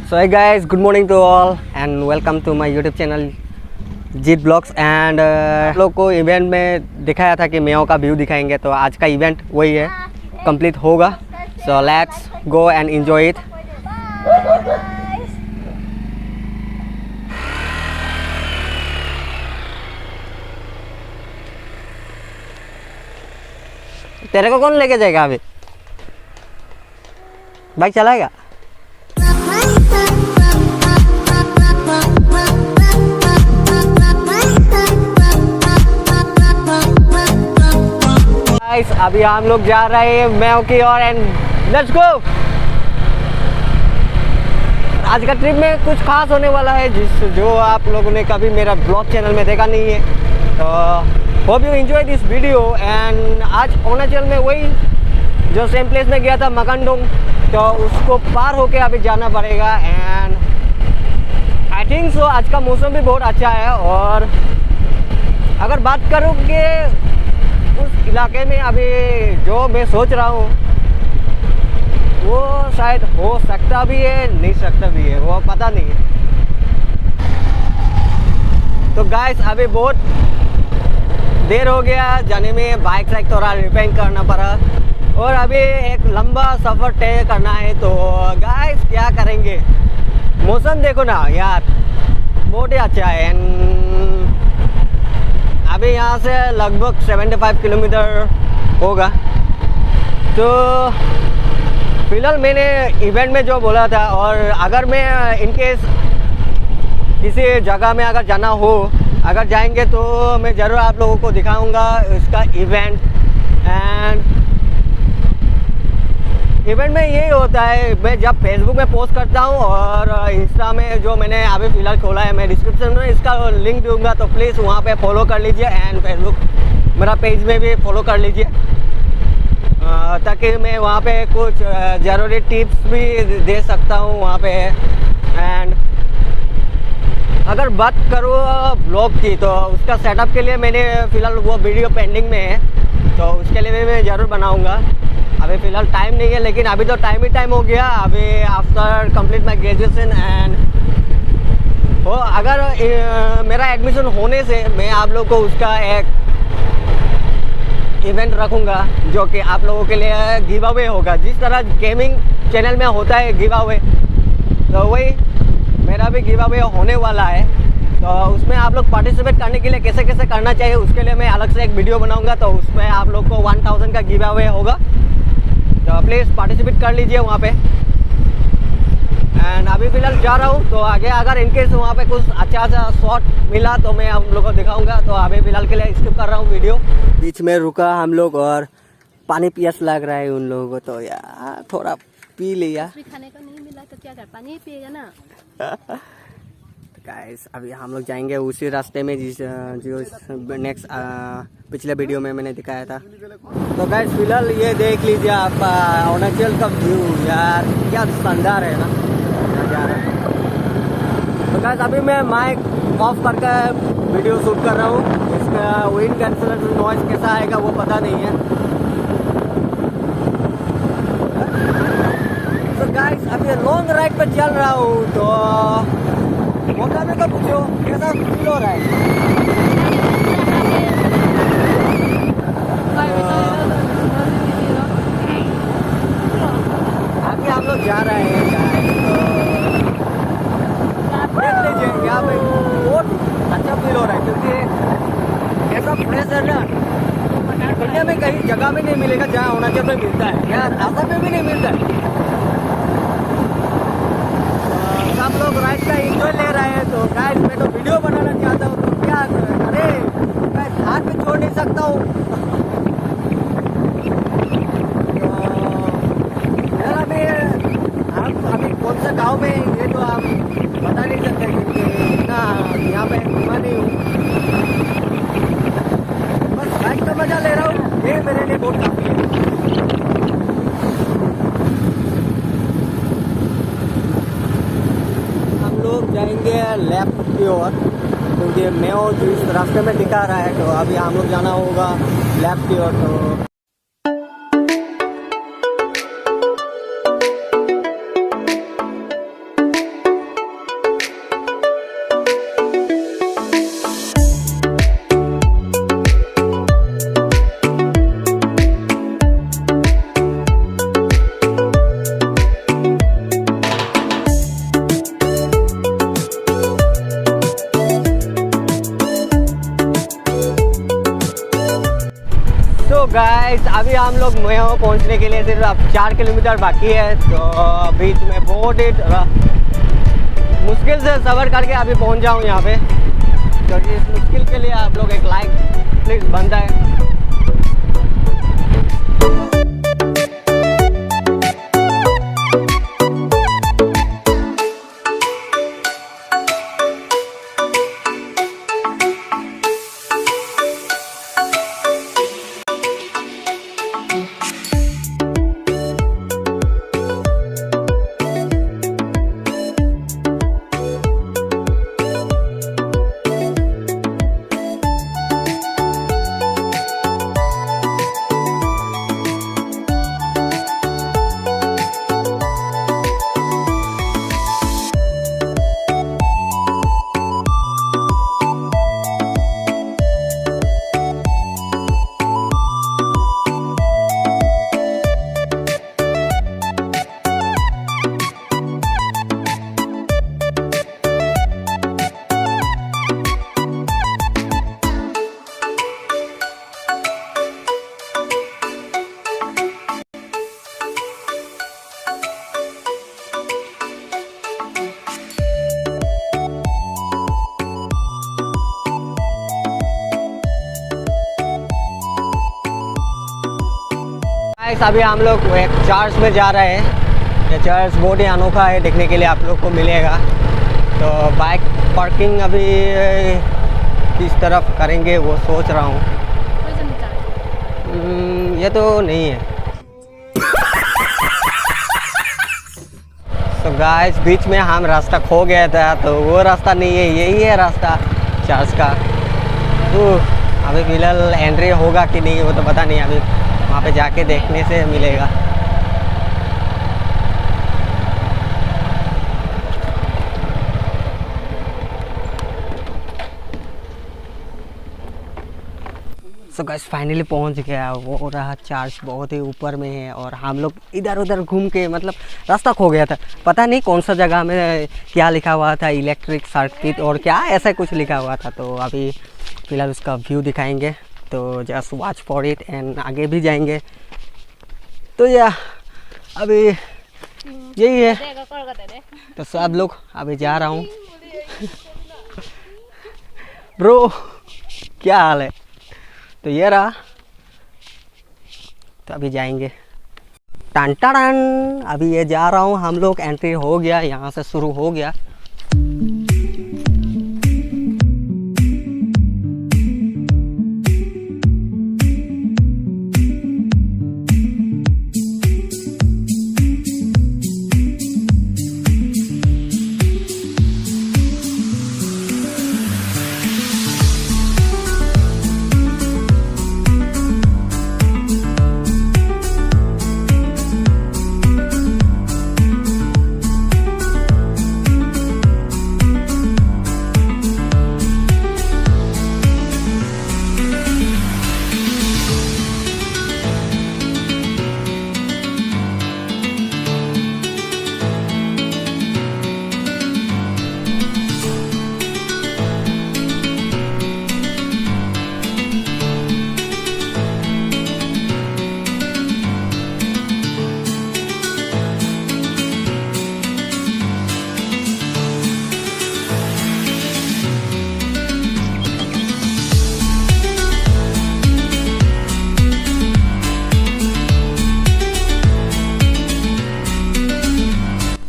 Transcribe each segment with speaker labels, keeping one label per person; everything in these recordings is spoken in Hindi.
Speaker 1: So hey guys, good morning to all and welcome to my YouTube channel Jeet blogs and आप लोग को इवेंट में दिखाया था कि मेओ का व्यू दिखाएंगे, तो आज का इवेंट वही है, कंप्लीट होगा। So let's go and enjoy it. तेरे को कौन लेके जाएगा? अभी बाइक चलाएगा? अभी हम लोग जा रहे हैं मेओ की ओर एंड लेट्स गो। आज का ट्रिप में कुछ खास होने वाला है जो आप लोगों ने कभी मेरा ब्लॉग चैनल में देखा नहीं है, तो hope you enjoy this video. And आज अरुणाचल में वही जो सेम प्लेस में गया था मकंडोंग, तो उसको पार होके अभी जाना पड़ेगा। एंड आई थिंक सो आज का मौसम भी बहुत अच्छा है, और अगर बात करूँ कि उस इलाके में अभी जो मैं सोच रहा हूँ वो शायद हो सकता भी है, नहीं सकता भी है, वो पता नहीं है। तो गाइस अभी बहुत देर हो गया जाने में, बाइक साइक थोड़ा रिपेयर करना पड़ा और अभी एक लंबा सफ़र तय करना है। तो गाइस क्या करेंगे, मौसम देखो ना यार, बहुत ही अच्छा है। एंड अभी यहाँ से लगभग 75 किलोमीटर होगा। तो फिलहाल मैंने इवेंट में जो बोला था, और अगर मैं इनकेस किसी जगह में अगर जाना हो, अगर जाएंगे तो मैं ज़रूर आप लोगों को दिखाऊंगा इसका इवेंट। एंड इवेंट में यही होता है, मैं जब फेसबुक में पोस्ट करता हूँ और इंस्टा में जो मैंने अभी फ़िलहाल खोला है, मैं डिस्क्रिप्शन में इसका लिंक दूंगा, तो प्लीज़ वहाँ पे फॉलो कर लीजिए। एंड फेसबुक मेरा पेज में भी फॉलो कर लीजिए, ताकि मैं वहाँ पे कुछ ज़रूरी टिप्स भी दे सकता हूँ वहाँ पे। एंड अगर बात करूँ ब्लॉग की, तो उसका सेटअप के लिए मैंने फ़िलहाल वो वीडियो पेंडिंग में है, तो उसके लिए भी मैं ज़रूर बनाऊँगा। अभी फ़िलहाल टाइम नहीं है, लेकिन अभी तो टाइम ही टाइम हो गया। अभी after complete my graduation and अगर मेरा एडमिशन होने से मैं आप लोग को उसका एक इवेंट रखूँगा, जो कि आप लोगों के लिए गिव अवे होगा। जिस तरह गेमिंग चैनल में होता है गिव अवे, तो वही मेरा भी गिव अवे होने वाला है। तो उसमें आप लोग पार्टिसिपेट करने के लिए कैसे कैसे करना चाहिए, उसके लिए मैं अलग से एक वीडियो बनाऊँगा। तो उसमें आप लोग को 1000 का गिव अवे होगा, तो प्लीज़ पार्टिसिपेट कर लीजिए वहाँ पे। एंड अभी फ़िलहाल जा रहा हूँ, तो आगे अगर इनकेस वहाँ पे कुछ अच्छा सा शॉट मिला तो मैं आप लोगों को दिखाऊंगा। तो अभी फ़िलहाल के लिए स्किप कर रहा हूँ वीडियो। बीच में रुका हम लोग और पानी प्यास लग रहा है उन लोगों को, तो यार थोड़ा पी लिया।
Speaker 2: खाने को नहीं मिला तो क्या कर, पानी पिएगा ना।
Speaker 1: गाइस अभी हम लोग जाएंगे उसी रास्ते में जो नेक्स्ट पिछले वीडियो में मैंने दिखाया था। तो गाइस फिलहाल ये देख लीजिए आप अरुणाचल का व्यू, यार क्या शानदार है ना नज़ारा। तो गाइस अभी मैं माइक ऑफ करके वीडियो शूट कर रहा हूँ। इसका विंड कैंसलेशन नॉइज कैसा आएगा वो पता नहीं है। तो गाइस अभी लॉन्ग राइड पर चल रहा हूँ, तो मौका में तो पूछो कैसा फील हो रहा है। आगे हम लोग जा रहे हैं गाइस, तो देख लीजिए यहाँ पे बहुत अच्छा फील हो रहा है, क्योंकि ऐसा फ्रेश है ना दुनिया में कहीं जगह में नहीं मिलेगा जहाँ अरुणाचल में मिलता है, यार आसाम में भी नहीं मिलता है। सब लोग राइड का एंजॉय ले रहे हैं, तो गाइस मैं तो वीडियो बनाना चाहता हूँ, तो क्या अरे मैं हाथ में छोड़ नहीं सकता हूँ। तो हम अभी कौन सा गांव में ये तो आप बता नहीं सकते, क्योंकि इतना यहाँ पे घूमा नहीं हूँ। बस बाइक का मजा ले रहा हूँ, ये मेरे लिए बहुत काफ़ी है। लोग जाएंगे लेफ्ट की ओर, क्योंकि मेओ जो इस रास्ते में दिखा रहा है, तो अभी हम लोग जाना होगा लेफ्ट की ओर। तो गाइस अभी हम लोग म्याओ पहुंचने के लिए सिर्फ अब 4 किलोमीटर बाकी है, तो बीच में बहुत ही मुश्किल से सफ़र करके अभी पहुंच जाऊं यहाँ पे, क्योंकि इस मुश्किल के लिए आप लोग एक लाइक प्लीज़ बनता है। अभी हम लोग एक चर्च में जा रहे हैं। ये चर्च बहुत ही अनोखा है, देखने के लिए आप लोग को मिलेगा। तो बाइक पार्किंग अभी किस तरफ करेंगे वो सोच रहा हूँ। ये तो नहीं है। तो गाइस बीच में हम रास्ता खो गया था, तो वो रास्ता नहीं है, यही है रास्ता चर्च का। तो अभी फिलहाल एंट्री होगा कि नहीं वो तो पता नहीं, अभी वहाँ पे जाके देखने से मिलेगा। सो गाइस फाइनली पहुँच गया। वो रहा चर्च बहुत ही ऊपर में है, और हम लोग इधर उधर घूम के मतलब रास्ता खो गया था, पता नहीं कौन सा जगह में क्या लिखा हुआ था, इलेक्ट्रिक सर्किट और क्या ऐसा कुछ लिखा हुआ था। तो अभी फ़िलहाल उसका व्यू दिखाएंगे, तो just watch for it and आगे भी जाएंगे। तो या अभी यही है। तो सब लोग अभी जा रहा हूँ। ब्रो क्या हाल है? तो ये रहा, तो अभी जाएंगे। टन टन अभी ये जा रहा हूँ, हम लोग एंट्री हो गया, यहाँ से शुरू हो गया।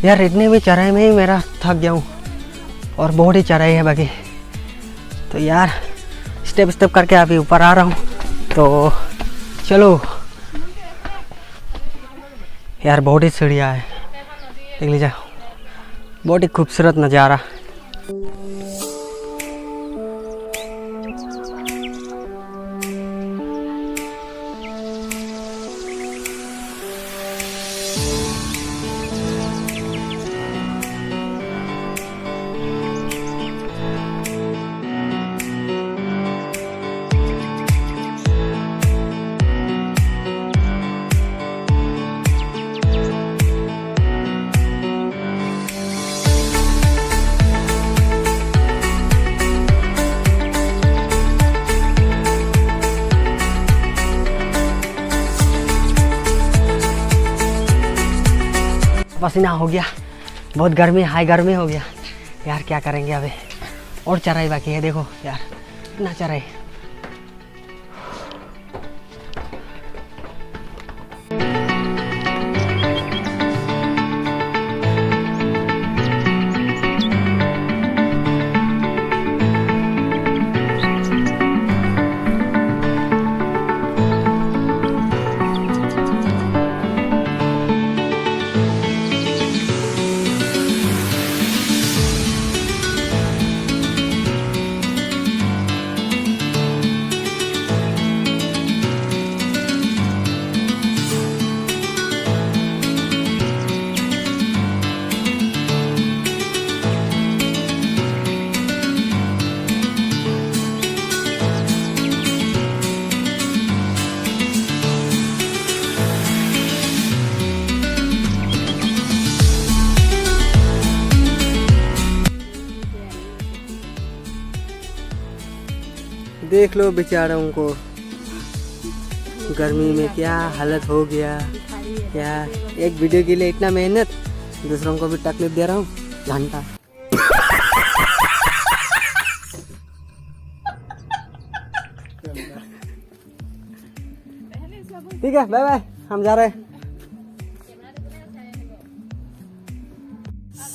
Speaker 1: यार इतने भी चढ़ाई में ही मेरा थक गया हूँ, और बहुत ही चढ़ाई है बाकी। तो यार स्टेप स्टेप करके अभी ऊपर आ रहा हूँ, तो चलो। यार बहुत ही सीढ़ियाँ है, देख लीजिए, बहुत ही खूबसूरत नज़ारा। पसीना हो गया, बहुत गर्मी, हाई गर्मी हो गया यार। क्या करेंगे अभी, और चढ़ाई बाकी है। देखो यार इतना चढ़ाई। देख लो बेचारों को, गर्मी में क्या हालत हो गया यार। एक वीडियो के लिए इतना मेहनत, दूसरों को भी तकलीफ दे रहा हूँ, घंटा। ठीक है, बाय बाय, हम जा रहे हैं।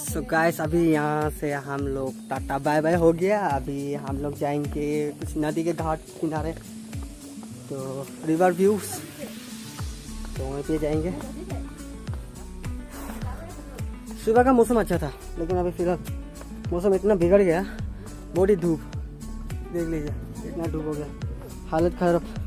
Speaker 1: तो गाइस अभी यहाँ से हम लोग टाटा बाय बाय हो गया। अभी हम लोग जाएंगे कुछ नदी के घाट किनारे, तो रिवर व्यूज, तो वहीं पे जाएंगे। सुबह का मौसम अच्छा था, लेकिन अभी फिलहाल मौसम इतना बिगड़ गया, बहुत ही धूप, देख लीजिए इतना धूप हो गया, हालत खराब।